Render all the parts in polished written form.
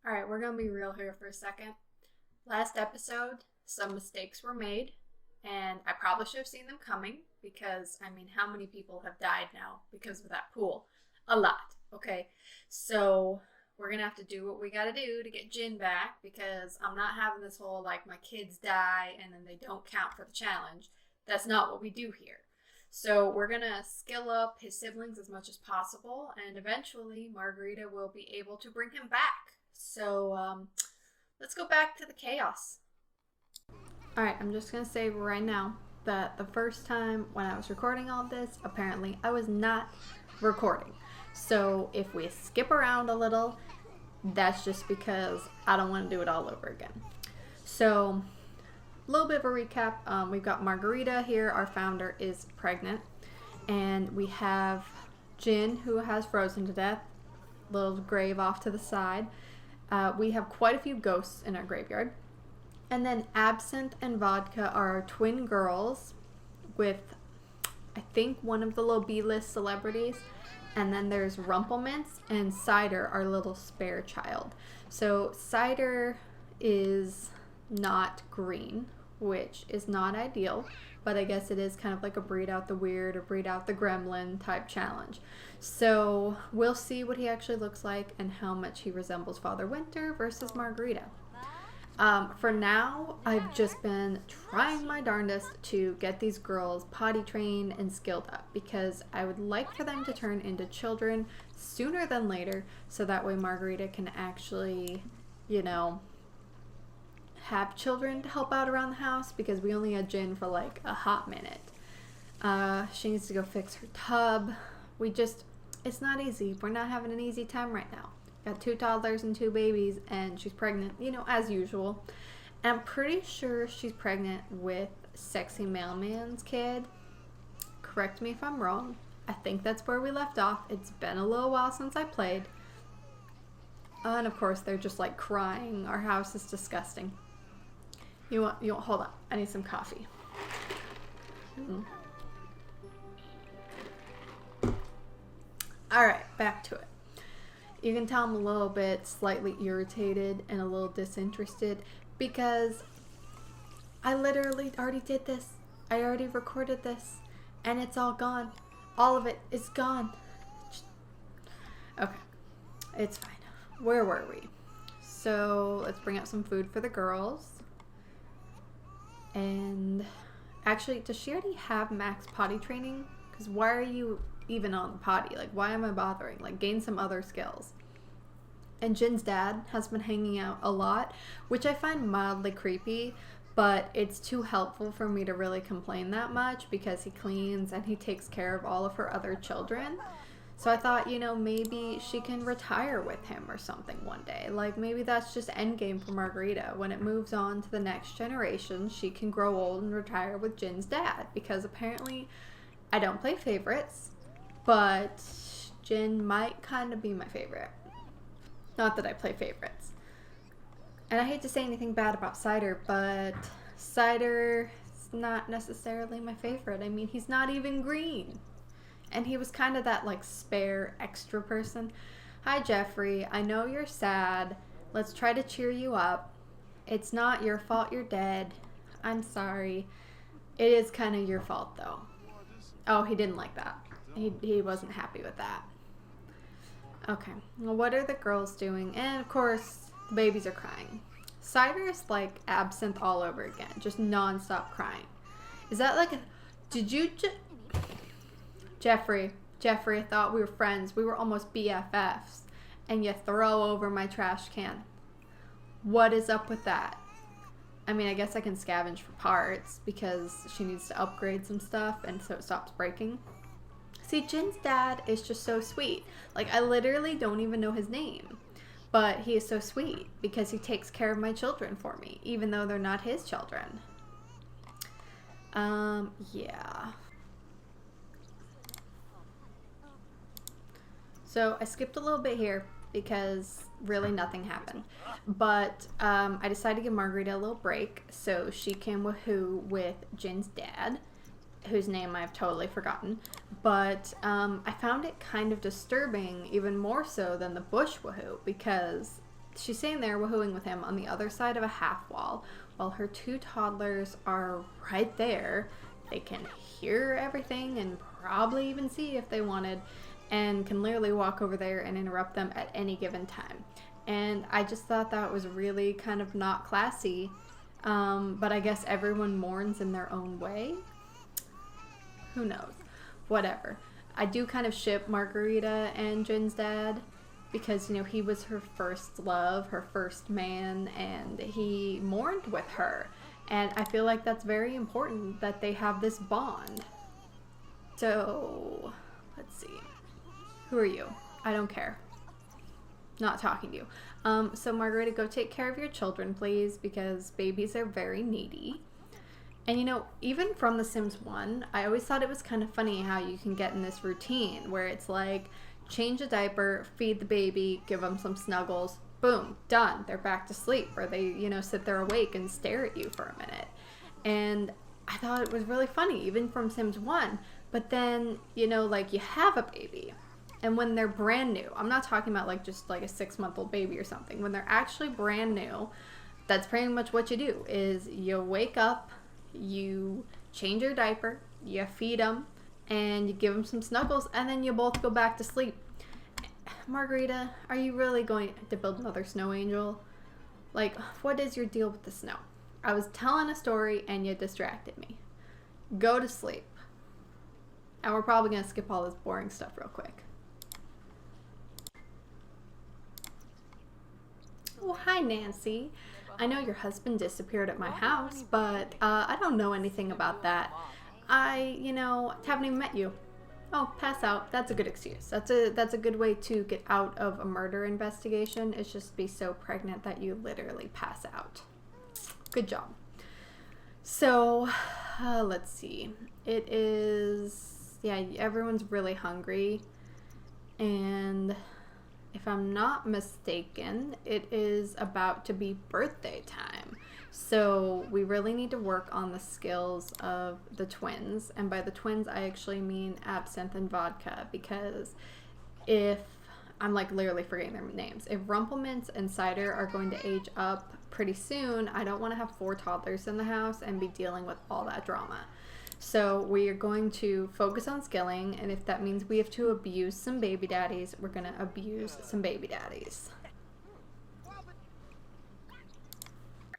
Alright, we're gonna be real here for a second. Last episode, some mistakes were made, and I probably should have seen them coming because, how many people have died now because of that pool? A lot, okay? So, we're gonna have to do what we gotta do to get Jin back because I'm not having this whole, my kids die and then they don't count for the challenge. That's not what we do here. So we're gonna skill up his siblings as much as possible, and eventually Margarita will be able to bring him back. So let's go back to the chaos. Alright, I'm just gonna say right now that the first time when I was recording all this, apparently I was not recording. So if we skip around a little, that's just because I don't want to do it all over again. So a little bit of a recap. We've got Margarita here. Our founder is pregnant. And we have Jin, who has frozen to death. Little grave off to the side. We have quite a few ghosts in our graveyard. And then Absinthe and Vodka are our twin girls with, I think, one of the little B-list celebrities. And then there's Rumplemints and Cider, our little spare child. So Cider is not green, which is not ideal, but I guess it is kind of like a breed out the weird or breed out the gremlin type challenge. So we'll see what he actually looks like and how much he resembles Father Winter versus Margarita. For now, I've just been trying my darndest to get these girls potty trained and skilled up because I would like for them to turn into children sooner than later so that way Margarita can actually, have children to help out around the house because we only had Jin for a hot minute. She needs to go fix her tub. It's not easy. We're not having an easy time right now. Got 2 toddlers and 2 babies, and she's pregnant, as usual. And I'm pretty sure she's pregnant with Sexy Mailman's kid. Correct me if I'm wrong. I think that's where we left off. It's been a little while since I played. And of course, they're just crying. Our house is disgusting. You want, hold on. I need some coffee. Alright, back to it. You can tell I'm a little bit slightly irritated and a little disinterested because I literally already did this. I already recorded this and it's all gone. All of it is gone. Okay, it's fine. Where were we? So let's bring out some food for the girls. And actually, does she already have max potty training? Because why are you even on the potty? Why am I bothering? Gain some other skills. And Jin's dad has been hanging out a lot, which I find mildly creepy, but it's too helpful for me to really complain that much because he cleans and he takes care of all of her other children. So I thought, maybe she can retire with him or something one day. Maybe that's just endgame for Margarita. When it moves on to the next generation, she can grow old and retire with Jin's dad. Because apparently, I don't play favorites, but Jin might kind of be my favorite. Not that I play favorites. And I hate to say anything bad about Cider, but Cider is not necessarily my favorite. He's not even green. And he was kind of that spare extra person. Hi Jeffrey, I know you're sad. Let's try to cheer you up. It's not your fault you're dead. I'm sorry. It is kind of your fault though. Oh, he didn't like that. He wasn't happy with that. Okay, well, what are the girls doing? And of course, the babies are crying. Cider is Absinthe all over again, just non-stop crying. Is that did you just... Jeffrey, I thought we were friends. We were almost BFFs. And you throw over my trash can. What is up with that? I guess I can scavenge for parts because she needs to upgrade some stuff and so it stops breaking. See, Jin's dad is just so sweet. I literally don't even know his name. But he is so sweet because he takes care of my children for me, even though they're not his children. Yeah. So I skipped a little bit here because really nothing happened. But I decided to give Margarita a little break so she can woohoo with Jin's dad, whose name I've totally forgotten. But I found it kind of disturbing, even more so than the bush woohoo, because she's sitting there woohooing with him on the other side of a half wall while her 2 toddlers are right there. They can hear everything and probably even see if they wanted, and can literally walk over there and interrupt them at any given time. And I just thought that was really kind of not classy. But I guess everyone mourns in their own way. Who knows? Whatever. I do kind of ship Margarita and Jin's dad because, you know, he was her first love, her first man, and he mourned with her. And I feel like that's very important that they have this bond. So, let's see. Who are you? I don't care. Not talking to you. So Margarita, go take care of your children, please, because babies are very needy. And you know, even from The Sims 1, I always thought it was kind of funny how you can get in this routine where it's like, change a diaper, feed the baby, give them some snuggles, boom, done. They're back to sleep, or they, you know, sit there awake and stare at you for a minute. And I thought it was really funny, even from Sims 1. But then, you know, like, you have a baby, and when they're brand new, I'm not talking about like just like a 6-month-old baby or something. When they're actually brand new, that's pretty much what you do, is you wake up, you change your diaper, you feed them, and you give them some snuggles, and then you both go back to sleep. Margarita, are you really going to build another snow angel? Like, what is your deal with the snow? I was telling a story and you distracted me. Go to sleep. And we're probably going to skip all this boring stuff real quick. Oh, hi, Nancy. I know your husband disappeared at my house, but I don't know anything about that. You know, haven't even met you. Oh, pass out. That's a good excuse. That's a good way to get out of a murder investigation. Is just be so pregnant that you literally pass out. Good job. So, let's see. It is, yeah, everyone's really hungry, and if I'm not mistaken, it is about to be birthday time. So we really need to work on the skills of the twins. And by the twins, I actually mean Absinthe and Vodka, because if, I'm like literally forgetting their names, if Rumplemints and Cider are going to age up pretty soon, I don't want to have 4 toddlers in the house and be dealing with all that drama. So we are going to focus on skilling, and if that means we have to abuse some baby daddies, we're going to abuse some baby daddies.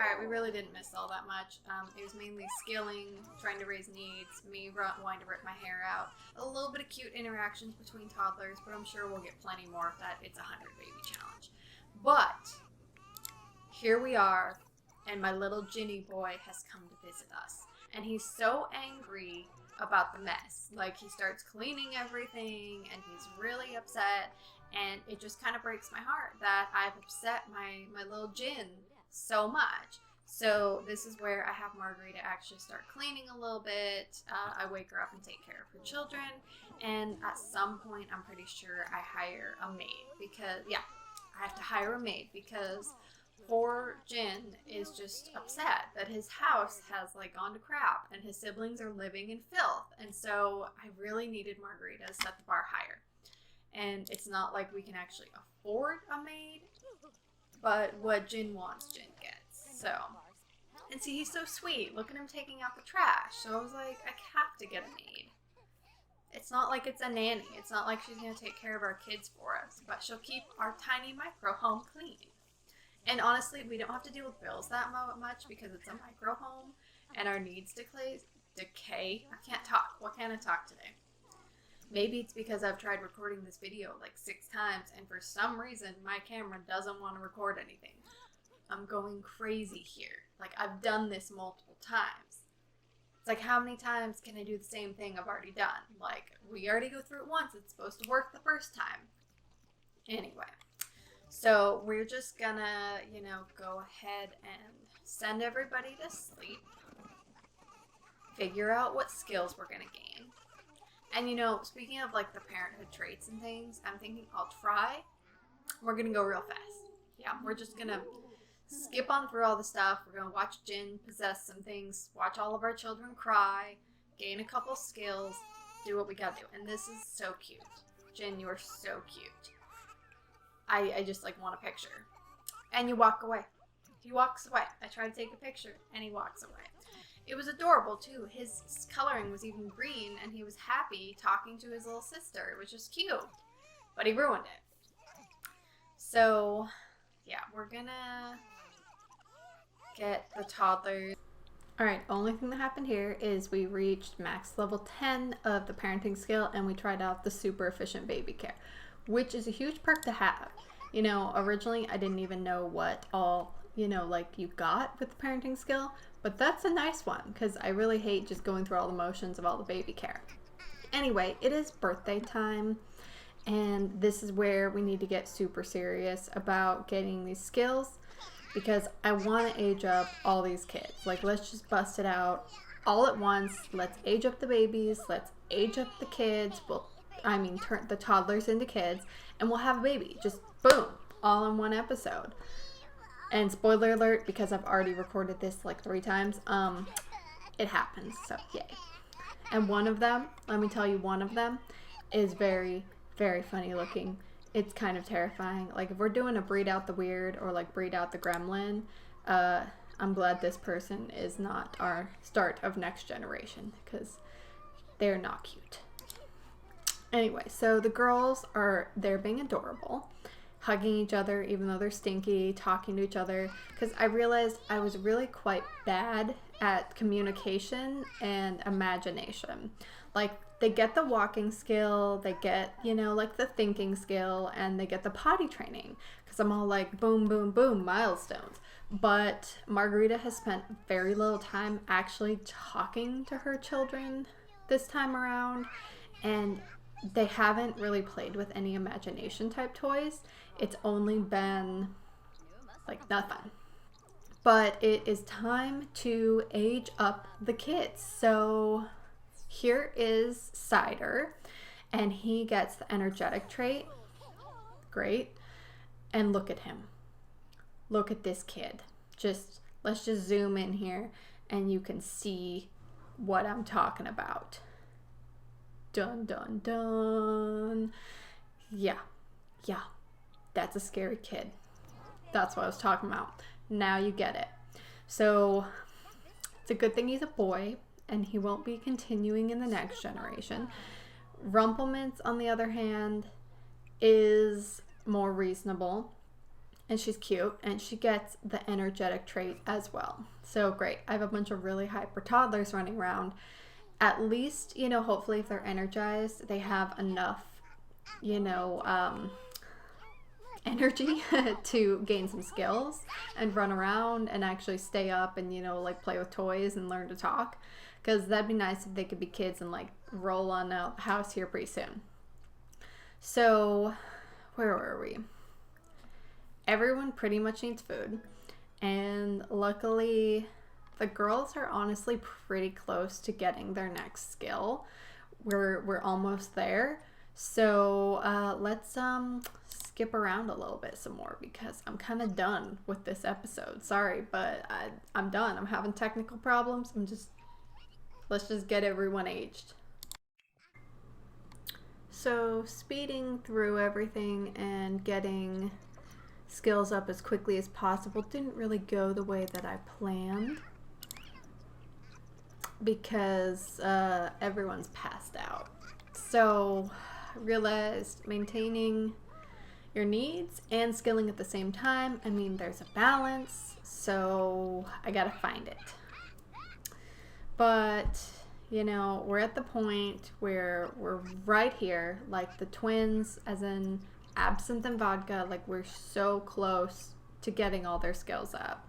Alright, we really didn't miss all that much. It was mainly skilling, trying to raise needs, me wanting to rip my hair out, a little bit of cute interactions between toddlers, but I'm sure we'll get plenty more of that. It's a 100 baby challenge. But here we are, and my little Ginny boy has come to visit us. And he's so angry about the mess. Like, he starts cleaning everything, and he's really upset. And it just kind of breaks my heart that I've upset my little Jin so much. So this is where I have Margarita actually start cleaning a little bit. I wake her up and take care of her children. And at some point, I'm pretty sure I hire a maid. Because, yeah, I have to hire a maid because poor Jin is just upset that his house has like gone to crap and his siblings are living in filth. And so I really needed Margarita to set the bar higher. And it's not like we can actually afford a maid, but what Jin wants, Jin gets. So, and see, he's so sweet. Look at him taking out the trash. So I was like, I have to get a maid. It's not like it's a nanny. It's not like she's going to take care of our kids for us, but she'll keep our tiny micro home clean. And honestly, we don't have to deal with bills that much because it's a micro home and our needs decay. I can't talk. What can I talk today? Maybe it's because I've tried recording this video like 6 times and for some reason my camera doesn't want to record anything. I'm going crazy here. Like, I've done this multiple times. It's like, how many times can I do the same thing I've already done? Like, we already go through it once. It's supposed to work the first time. Anyway. So we're just gonna, you know, go ahead and send everybody to sleep. Figure out what skills we're gonna gain. And you know, speaking of like the parenthood traits and things, I'm thinking I'll try. We're gonna go real fast. Yeah, we're just gonna skip on through all the stuff. We're gonna watch Jin possess some things, watch all of our children cry, gain a couple skills, do what we gotta do. And this is so cute. Jin, you are so cute. I just like want a picture. And you walk away. He walks away. I try to take a picture, and he walks away. It was adorable, too. His coloring was even green, and he was happy talking to his little sister, which is cute. But he ruined it. So, yeah, we're gonna get the toddlers. Alright, only thing that happened here is we reached max level 10 of the parenting skill, and we tried out the super efficient baby care, which is a huge perk to have. You know, originally I didn't even know what all, you know, like you got with the parenting skill, but that's a nice one because I really hate just going through all the motions of all the baby care. Anyway, it is birthday time, and this is where we need to get super serious about getting these skills because I want to age up all these kids. Like, let's just bust it out all at once. Let's age up the babies. Let's age up the kids. Turn the toddlers into kids, and we'll have a baby. Just boom, all in one episode. And spoiler alert, because I've already recorded this like 3 times, it happens, so yay. And one of them, let me tell you, one of them is very, very funny looking. It's kind of terrifying. Like, if we're doing a breed out the weird or like breed out the gremlin, I'm glad this person is not our start of next generation because they're not cute. Anyway, so the girls they're being adorable, hugging each other even though they're stinky, talking to each other, because I realized I was really quite bad at communication and imagination. Like, they get the walking skill, they get, you know, like the thinking skill, and they get the potty training, because I'm all like, boom, boom, boom, milestones. But Margarita has spent very little time actually talking to her children this time around, and they haven't really played with any imagination type toys. It's only been like nothing. But it is time to age up the kids. So here is Cider, and he gets the energetic trait. Great. And look at him. Look at this kid. Let's just zoom in here and you can see what I'm talking about. Dun, dun, dun. Yeah. That's a scary kid. That's what I was talking about. Now you get it. So it's a good thing he's a boy and he won't be continuing in the next generation. Rumpelmintz, on the other hand, is more reasonable, and she's cute, and she gets the energetic trait as well. So great. I have a bunch of really hyper toddlers running around. At least, you know, hopefully if they're energized, they have enough, you know, energy to gain some skills and run around and actually stay up and, you know, like play with toys and learn to talk. Because that'd be nice if they could be kids and like roll on out the house here pretty soon. So, where were we? Everyone pretty much needs food. And luckily, the girls are honestly pretty close to getting their next skill. We're almost there. So let's skip around a little bit some more because I'm kind of done with this episode. Sorry, but I'm done. I'm having technical problems. Let's just get everyone aged. So speeding through everything and getting skills up as quickly as possible didn't really go the way that I planned because everyone's passed out. So I realized maintaining your needs and skilling at the same time, I mean, there's a balance, so I gotta find it. But, you know, we're at the point where we're right here, like the twins, as in Absinthe and Vodka, like we're so close to getting all their skills up.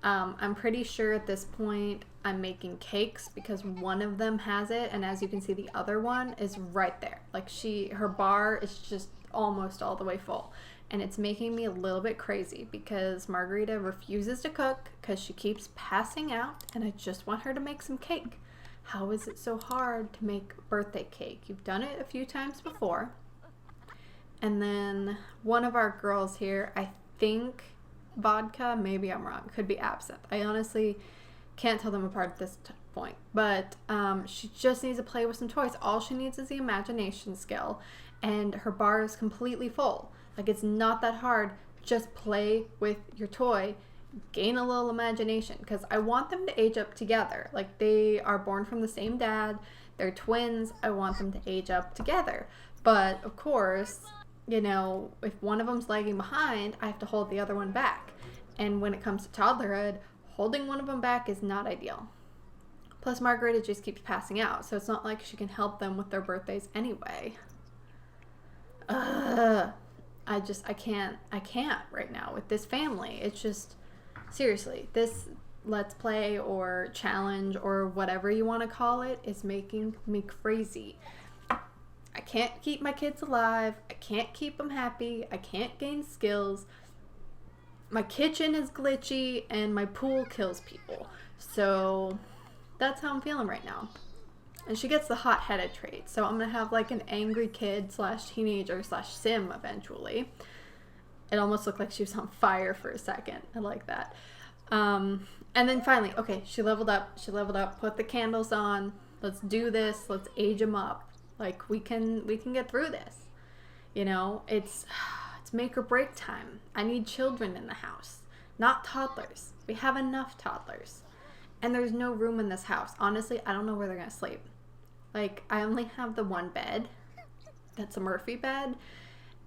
I'm pretty sure at this point I'm making cakes because one of them has it, and as you can see, the other one is right there. Like her bar is just almost all the way full. And it's making me a little bit crazy because Margarita refuses to cook because she keeps passing out, and I just want her to make some cake. How is it so hard to make birthday cake? You've done it a few times before. And then one of our girls here, I think Vodka, maybe I'm wrong, could be Absinthe. I honestly can't tell them apart at this point. But she just needs to play with some toys. All she needs is the imagination skill, and her bar is completely full. Like, it's not that hard just play with your toy, gain a little imagination, because I want them to age up together. Like, they are born from the same dad, they're twins, I want them to age up together. But of course, you know, if one of them's lagging behind, I have to hold the other one back. And when it comes to toddlerhood, holding one of them back is not ideal. Plus, Margarita just keeps passing out, so it's not like she can help them with their birthdays anyway. I can't right now with this family. It's just, seriously, this Let's Play or challenge or whatever you want to call it is making me crazy. I can't keep my kids alive. I can't keep them happy. I can't gain skills. My kitchen is glitchy and my pool kills people. So that's how I'm feeling right now. And she gets the hot-headed trait. So I'm going to have like an angry kid / teenager / sim eventually. It almost looked like she was on fire for a second. I like that. And then finally, okay, she leveled up. Put the candles on. Let's do this. Let's age them up. Like, we can get through this. You know, it's make or break time. I need children in the house, not toddlers. We have enough toddlers. And there's no room in this house. Honestly, I don't know where they're going to sleep. Like, I only have the one bed. That's a Murphy bed.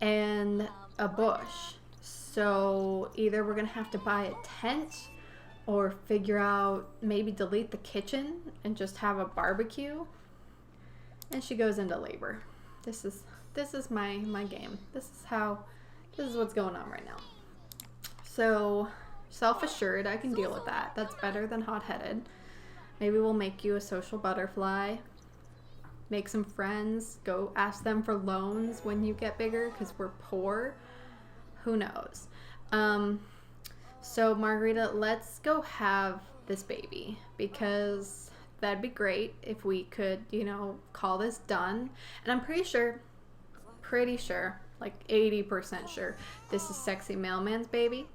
And a bush. So either we're going to have to buy a tent or figure out, maybe delete the kitchen and just have a barbecue. And she goes into labor. This is my game. This is what's going on right now. So, self-assured, I can deal with that. That's better than hot-headed. Maybe we'll make you a social butterfly. Make some friends. Go ask them for loans when you get bigger because we're poor. Who knows? So, Margarita, let's go have this baby because that'd be great if we could, you know, call this done. And I'm pretty sure, like 80% sure, this is Sexy Mailman's baby.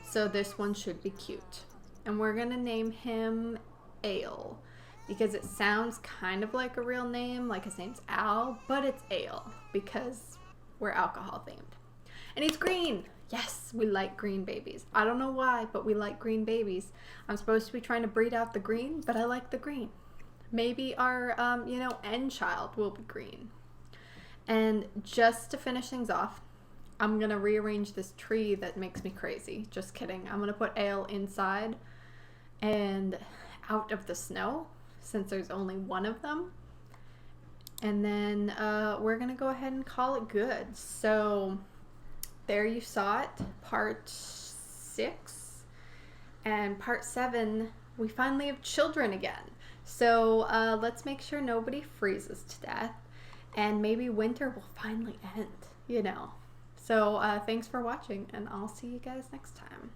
So this one should be cute. And we're going to name him Ale because it sounds kind of like a real name, like his name's Al, but it's Ale because we're alcohol themed. And he's green. Yes, we like green babies. I don't know why, but we like green babies. I'm supposed to be trying to breed out the green, but I like the green. Maybe our, end child will be green. And just to finish things off, I'm going to rearrange this tree that makes me crazy. Just kidding. I'm going to put Ale inside and out of the snow since there's only one of them. And then we're going to go ahead and call it good. So there you saw it, part 6. And part 7, we finally have children again. So let's make sure nobody freezes to death. And maybe winter will finally end, you know. So thanks for watching, and I'll see you guys next time.